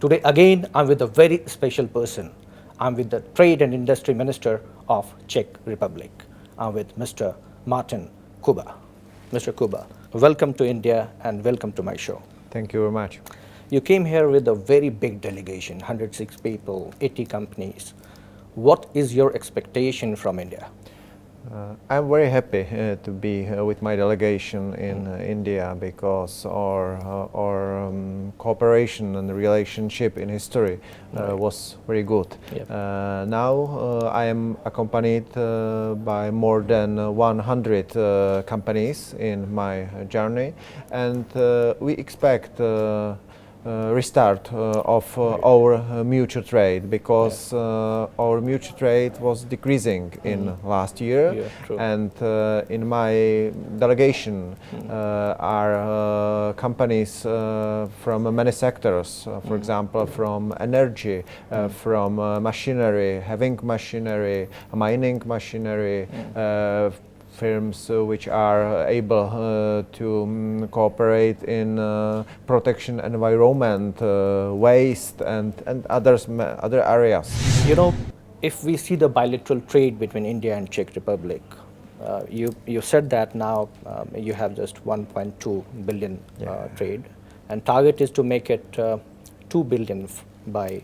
Today again, I'm with a very special person. I'm with the Trade and Industry Minister of Czech Republic. I'm with Mr. Martin Cuba. Mr. Cuba, welcome to India and welcome to my show. Thank you very much. You came here with a very big delegation, 106 people, 80 companies. What is your expectation from India? I'm very happy to be with my delegation in India because our cooperation and relationship in history was very good. Yep. Now I am accompanied by more than 100 companies in my journey, and we expect restart of our mutual trade because our mutual trade was decreasing in last year, and in my delegation are companies from many sectors, for example from energy, from machinery, heavy machinery, mining machinery, firms which are able to cooperate in protection environment, waste and other areas. You know, if we see the bilateral trade between India and Czech Republic, you said that now you have just 1.2 billion trade, and target is to make it 2 billion by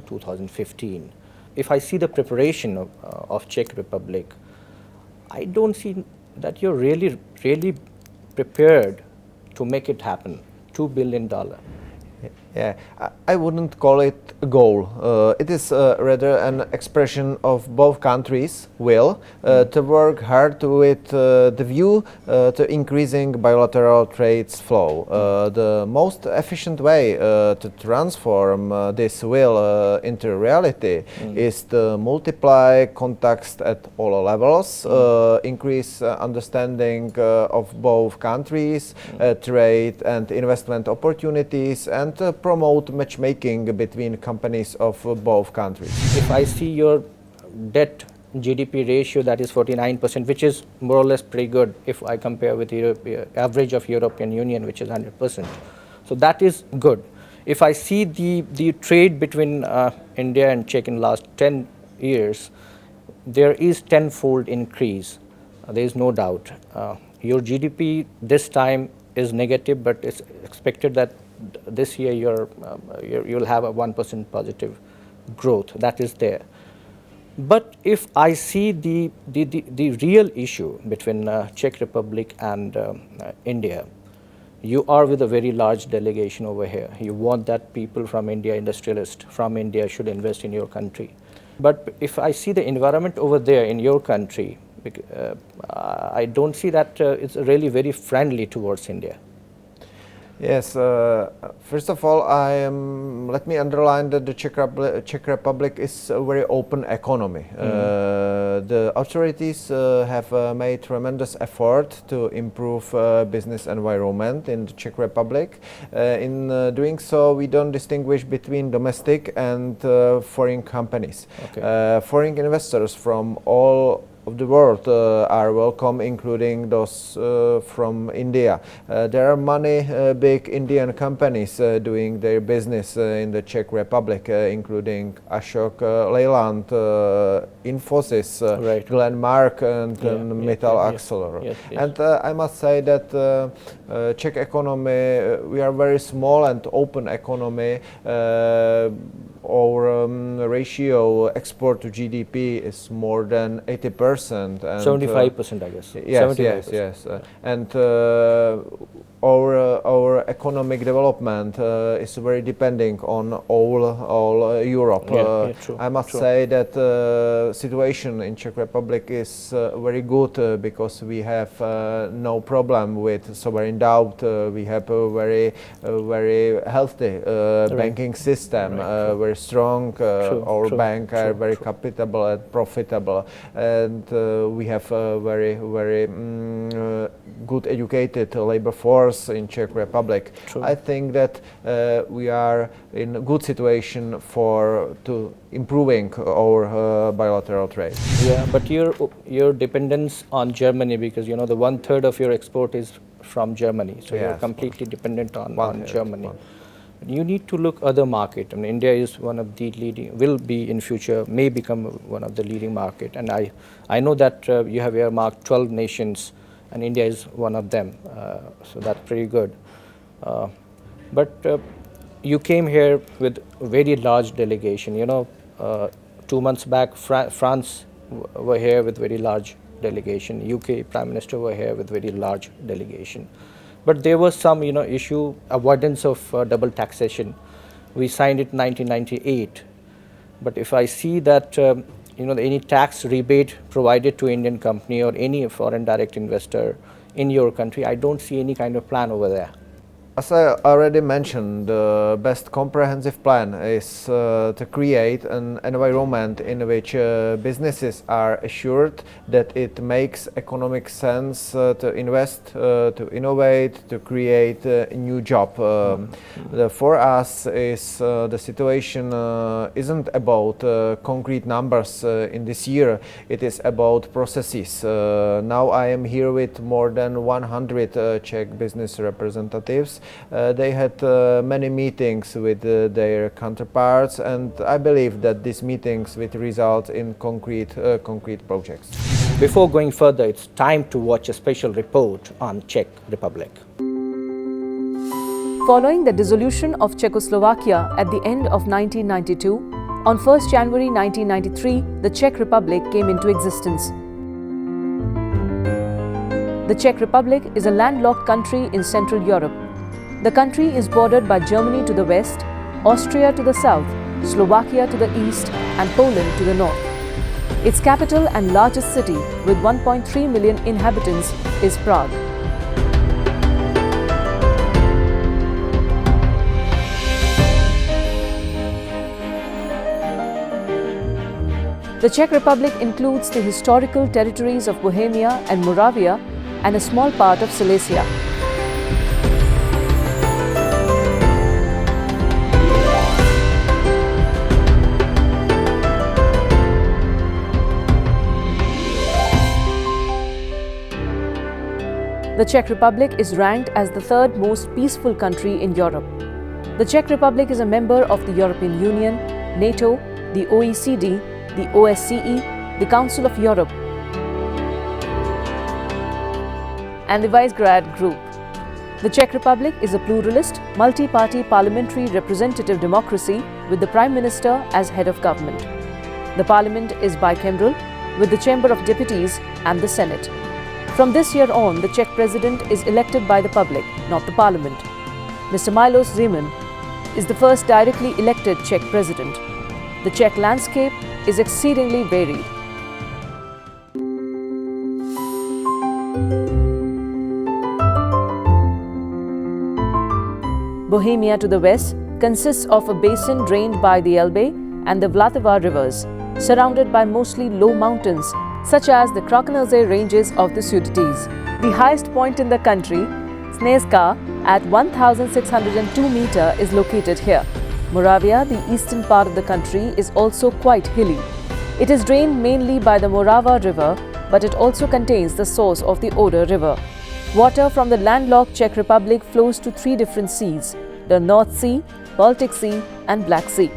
2015. If I see the preparation of Czech Republic, I don't see that you're really prepared to make it happen. $2 billion. Yeah, I wouldn't call it a goal. It is rather an expression of both countries' will to work hard with the view to increasing bilateral trade flow. The most efficient way to transform this will into reality is to multiply contacts at all levels, increase understanding of both countries, trade and investment opportunities, and promote matchmaking between companies of both countries. If I see your debt GDP ratio, that is 49%, which is more or less pretty good if I compare with the average of European Union, which is 100%. So that is good. If I see the trade between India and Czech in the last 10 years, there is tenfold increase. There is no doubt. Your GDP this time is negative, but it's expected that this year you'll have a 1% positive growth. That is there. But if I see the real issue between Czech Republic and India, you are with a very large delegation over here. You want that people from India, industrialists from India should invest in your country. But if I see the environment over there in your country, I don't see that it's really very friendly towards India. Yes, first of all, let me underline that the Czech Republic is a very open economy. The authorities have made tremendous effort to improve business environment in the Czech Republic. In doing so, we don't distinguish between domestic and foreign companies. Okay. Foreign investors from all of the world are welcome, including those from India. There are many big Indian companies doing their business in the Czech Republic, including Ashok Leyland, Infosys, right. Glenmark and Metal Axeler. Yes. And I must say that Czech economy, we are very small and open economy. Our ratio export to GDP is more than 80%. And 75%, I guess. Yes. And our economic development is very depending on all Europe. True, I must say that the situation in Czech Republic is very good because we have no problem with sovereign debt. We have a very healthy banking system, very strong. Our banks are very capitable and profitable, and we have a very good educated labor force in Czech Republic. True. I think that we are in a good situation to improving our bilateral trade. Yeah, but your dependence on Germany, because you know the 1/3 of your export is from Germany, so you're completely dependent on Germany. You need to look other market. I mean, India is one of the leading, will be in future, may become one of the leading market. And I know that you have earmarked 12 nations, and India is one of them. So that's pretty good. But you came here with a very large delegation. 2 months back, France were here with very large delegation. UK Prime Minister were here with very large delegation. But there was some, issue, avoidance of double taxation. We signed it in 1998. But if I see that, any tax rebate provided to Indian company or any foreign direct investor in your country, I don't see any kind of plan over there. As I already mentioned, the best comprehensive plan is to create an environment in which businesses are assured that it makes economic sense to invest, to innovate, to create a new job. For us, the situation isn't about concrete numbers in this year. It is about processes. Now I am here with more than 100 Czech business representatives. They had many meetings with their counterparts, and I believe that these meetings will result in concrete projects. Before going further, it's time to watch a special report on Czech Republic. Following the dissolution of Czechoslovakia at the end of 1992, on 1st January 1993, the Czech Republic came into existence. The Czech Republic is a landlocked country in Central Europe. The country is bordered by Germany to the west, Austria to the south, Slovakia to the east, and Poland to the north. Its capital and largest city, with 1.3 million inhabitants, is Prague. The Czech Republic includes the historical territories of Bohemia and Moravia and a small part of Silesia. The Czech Republic is ranked as the third most peaceful country in Europe. The Czech Republic is a member of the European Union, NATO, the OECD, the OSCE, the Council of Europe, and the Visegrad Group. The Czech Republic is a pluralist, multi-party parliamentary representative democracy with the Prime Minister as head of government. The Parliament is bicameral, with the Chamber of Deputies and the Senate. From this year on, the Czech President is elected by the public, not the Parliament. Mr. Milos Zeman is the first directly elected Czech President. The Czech landscape is exceedingly varied. Bohemia to the west consists of a basin drained by the Elbe and the Vltava rivers, surrounded by mostly low mountains such as the Krakensee ranges of the Sudetes. The highest point in the country, Snežka, at 1,602 meters, is located here. Moravia, the eastern part of the country, is also quite hilly. It is drained mainly by the Morava River, but it also contains the source of the Oder River. Water from the landlocked Czech Republic flows to three different seas: the North Sea, Baltic Sea, and Black Sea.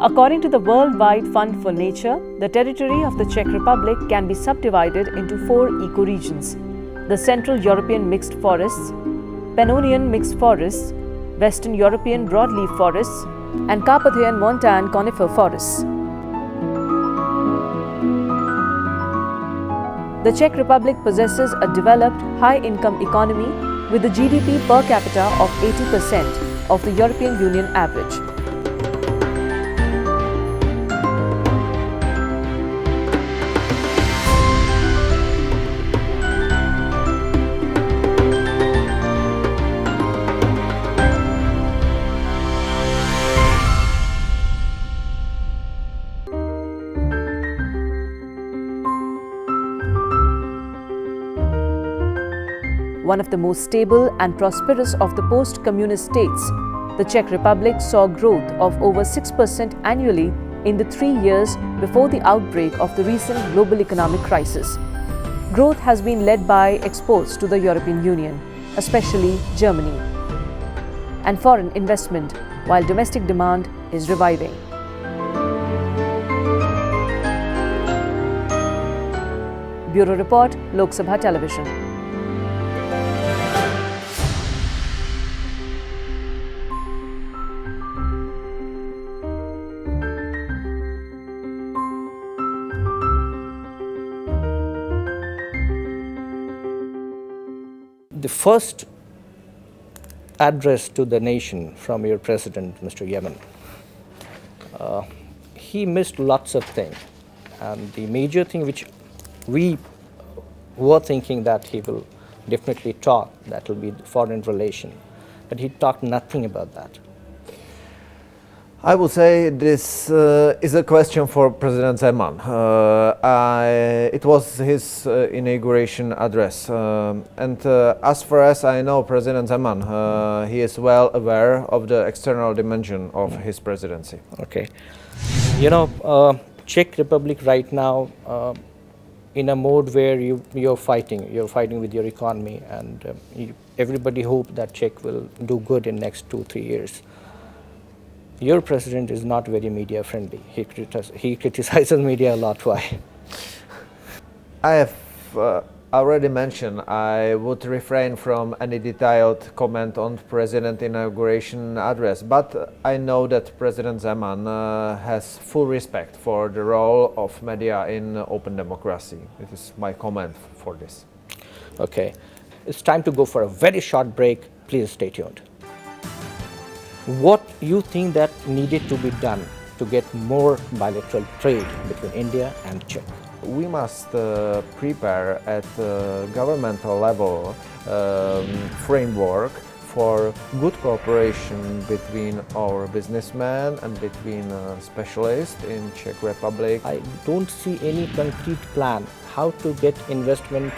According to the Worldwide Fund for Nature, the territory of the Czech Republic can be subdivided into 4 ecoregions: the Central European Mixed Forests, Pannonian Mixed Forests, Western European Broadleaf Forests, and Carpathian Montane Conifer Forests. The Czech Republic possesses a developed, high-income economy with a GDP per capita of 80% of the European Union average. one of the most stable and prosperous of the post-communist states, the Czech Republic saw growth of over 6% annually in the 3 years before the outbreak of the recent global economic crisis. Growth has been led by exports to the European Union, especially Germany, and foreign investment, while domestic demand is reviving. Bureau Report, Lok Sabha Television. The first address to the nation from your president, Mr. Yemen, he missed lots of things. And the major thing which we were thinking that he will definitely talk, that will be the foreign relation. But he talked nothing about that. I would say this is a question for President Zeman. It was his inauguration address, and as far as I know, President Zeman, he is well aware of the external dimension of his presidency. Okay, you know, Czech Republic right now in a mode where you're fighting with your economy, and everybody hope that Czech will do good in next 2-3 years. Your president is not very media friendly. He criticizes media a lot. Why? I have already mentioned I would refrain from any detailed comment on President's inauguration address, but I know that President Zeman has full respect for the role of media in open democracy. It is my comment for this. Okay, it's time to go for a very short break. Please stay tuned. What you think that needed to be done to get more bilateral trade between India and Czech? We must prepare at governmental level framework for good cooperation between our businessmen and between specialists in Czech Republic. I don't see any concrete plan how to get investment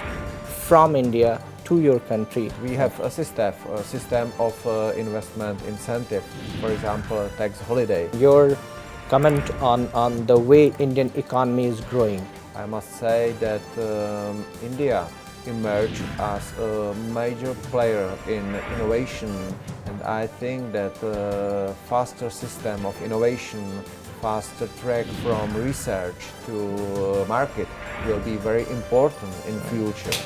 from India to your country. We have a system of investment incentive, for example, tax holiday. Your comment on the way Indian economy is growing. I must say that India emerged as a major player in innovation, and I think that faster system of innovation, faster track from research to market will be very important in future.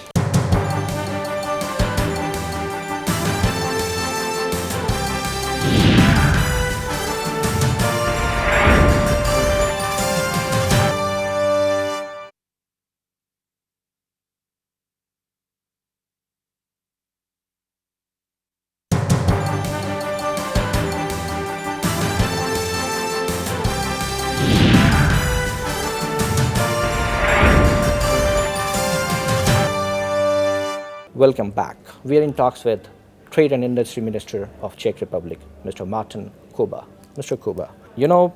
Welcome back. We are in talks with Trade and Industry Minister of Czech Republic, Mr. Martin Cuba. Mr. Cuba, you know,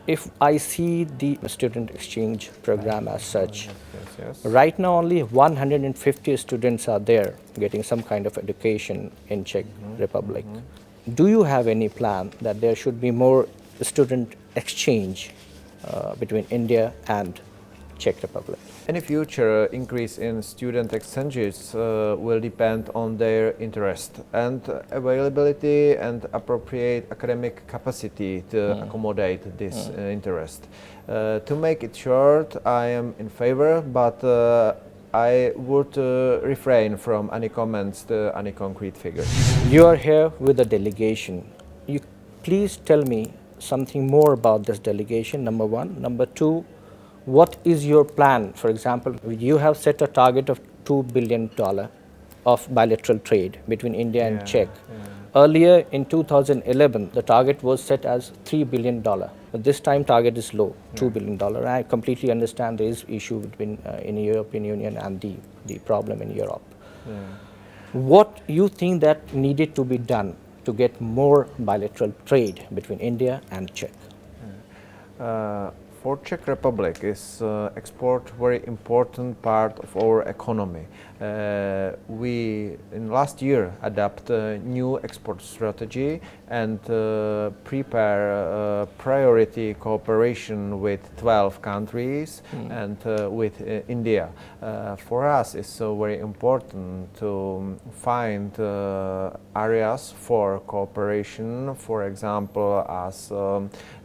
if I see the student exchange program as such, Yes. right now only 150 students are there getting some kind of education in Czech Republic. Do you have any plan that there should be more student exchange between India and Czech Republic? Any future increase in student exchanges will depend on their interest and availability and appropriate academic capacity to accommodate this interest. To make it short, I am in favor, but I would refrain from any comments to any concrete figures. You are here with a delegation. Please tell me something more about this delegation, number one. Number two, what is your plan? For example, you have set a target of $2 billion of bilateral trade between India and Czech. Earlier in 2011, the target was set as $3 billion. But this time target is low, $2 billion. I completely understand there is issue between in the European Union and the problem in Europe. What you think that needed to be done to get more bilateral trade between India and Czech? For Czech Republic is export very important part of our economy, We in last year adapt a new export strategy and prepare priority cooperation with 12 countries and with India. For us, it's very important to find areas for cooperation, for example, as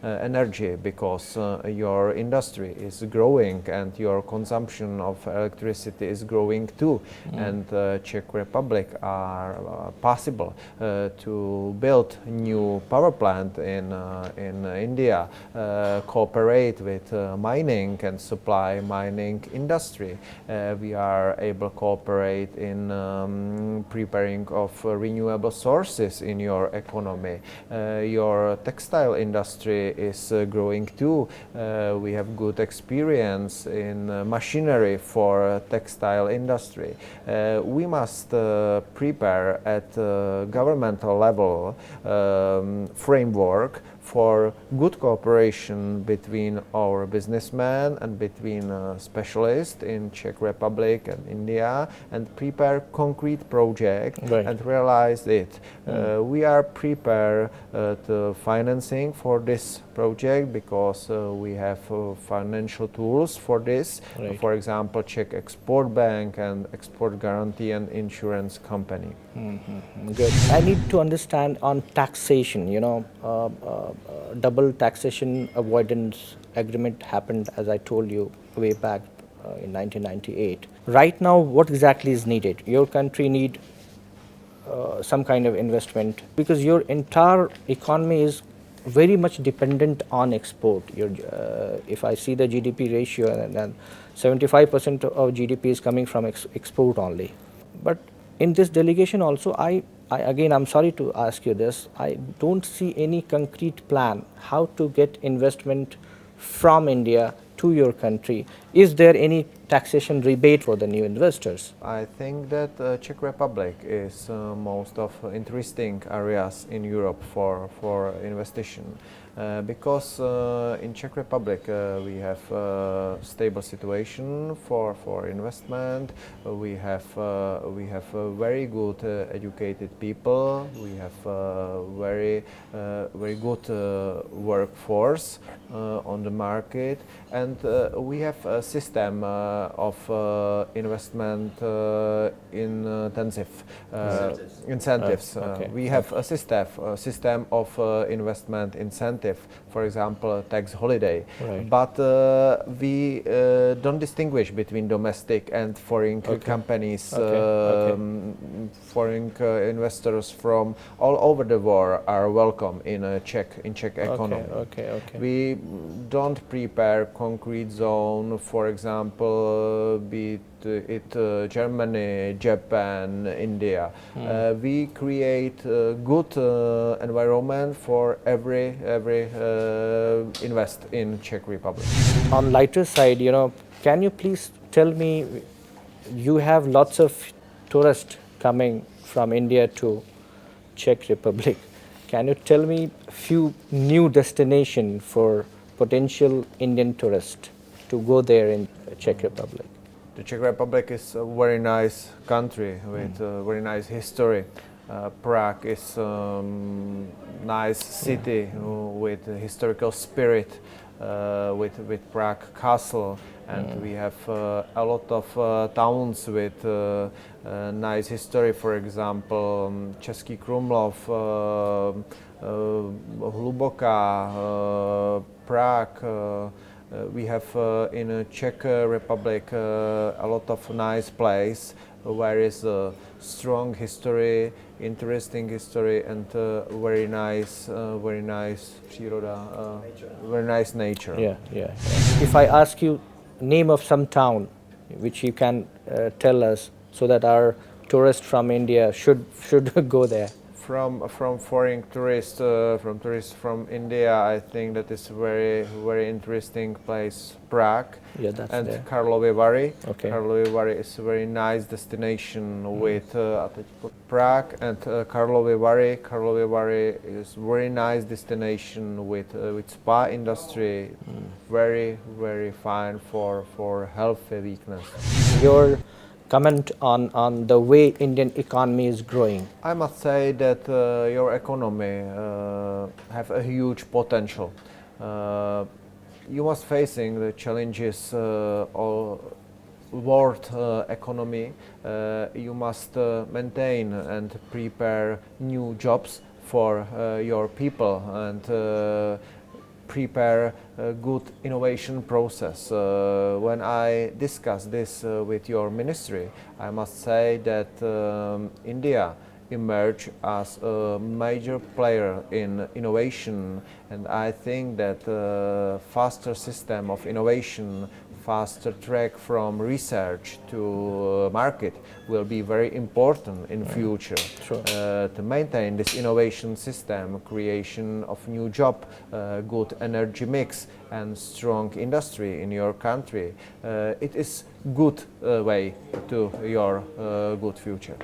energy, because your industry is growing and your consumption of electricity is growing too. And Czech Republic are possible to build new power plant in India, cooperate with mining and supply mining industry. We are able to cooperate in preparing of renewable sources in your economy. Your textile industry is growing too. We have good experience in machinery for textile industry. We must prepare at governmental level framework for good cooperation between our businessmen and between specialists in Czech Republic and India, and prepare concrete project and realize it. We are prepared to financing for this project because we have financial tools for this. For example, Czech Export Bank and Export Guarantee and Insurance Company. Good. I need to understand on taxation, double taxation avoidance agreement happened, as I told you, way back in 1998. Right now, what exactly is needed? Your country need some kind of investment because your entire economy is very much dependent on export. If I see the GDP ratio, and then 75% of GDP is coming from export only. But in this delegation also, again, I'm sorry to ask you this, I don't see any concrete plan how to get investment from India to your country. Is there any taxation rebate for the new investors? I think that Czech Republic is most of interesting areas in Europe for investigation. Because in Czech Republic we have stable situation for investment. We have very good educated people. We have very good workforce on the market, and we have a system of investment incentives. We have a system of investment incentive. For example, tax holiday. But we don't distinguish between domestic and foreign companies. Foreign investors from all over the world are welcome in Czech economy. We don't prepare concrete zone, for example, be it Germany, Japan, India. We create a good environment for every invest in Czech Republic. On lighter side, can you please tell me, you have lots of tourists coming from India to Czech Republic. Can you tell me a few new destinations for potential Indian tourists to go there in Czech Republic? The Czech Republic is a very nice country with very nice history. Prague is a nice city with a historical spirit, with Prague Castle, and we have a lot of towns with nice history. For example, Český Krumlov, Hluboká, Prague. We have in Czech Republic a lot of nice place where is a strong history, interesting history, and very nice příroda, very nice nature. Yeah. If I ask you name of some town which you can tell us, so that our tourists from India should go there. From foreign tourists, from India, I think that is very interesting place, Prague, and there. Karlovy Vary. Karlovy Vary is a very nice destination with Prague and Karlovy Vary. Karlovy Vary is very nice destination with spa industry, very fine for healthy weakness. Your comment on the way Indian economy is growing? I must say that your economy have a huge potential. You must facing the challenges of world economy. You must maintain and prepare new jobs for your people and prepare a good innovation process. When I discuss this with your ministry, I must say that India emerge as a major player in innovation, and I think that faster system of innovation, faster track from research to market will be very important in future. Sure. To maintain this innovation system, creation of new job, good energy mix and strong industry in your country, it is good way to your good future.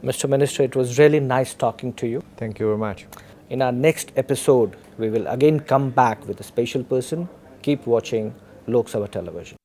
Mr. Minister, it was really nice talking to you. Thank you very much. In our next episode, we will again come back with a special person. Keep watching Lok Sabha television.